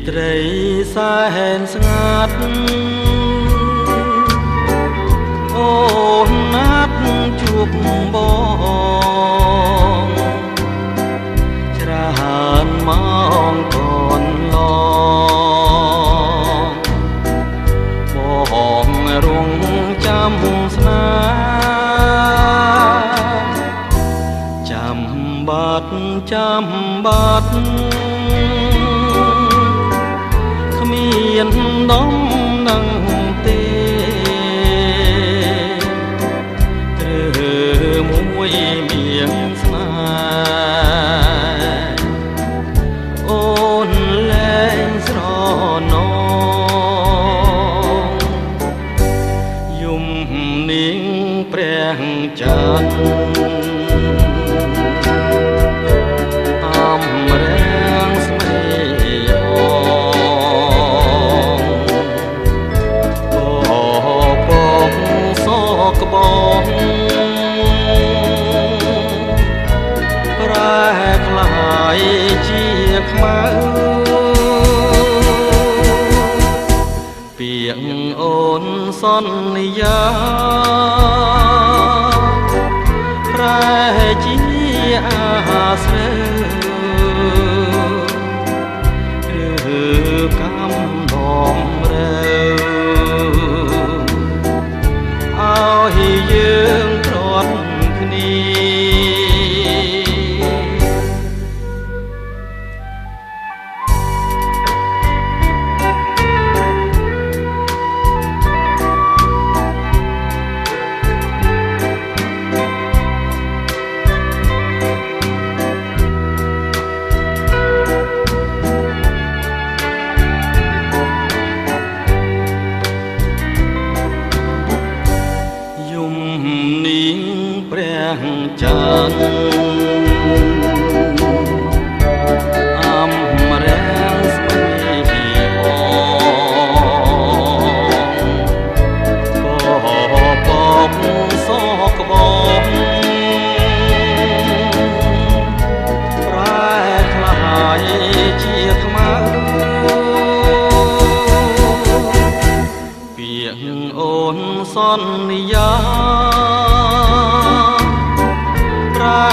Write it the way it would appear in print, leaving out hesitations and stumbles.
ត្រីសែនស្ងាត់អូនណាត់ជួបបងច្រើនម៉ោងកូនឡងបងរងចាំស្នេហ៍ចាំបាត់គ្មានដំណឹងទេត្រូវមួយមៀងស្នេហ៍អូនលែងស្រណងយំនាងព្រះច័ន្ទប្រែក្លាយជាខ្មៅពាក្យអូនសន្យាប្រែជាអាស្រូវឬកំដងរើឲ្យយើងទ្រាំគ្នានាងព្រះច័ន្ទអំរាំងស្មីបងក៏បកសក់បងប្រែក្លាយជាខ្មៅពាក្យអូនសន្យាប្រែ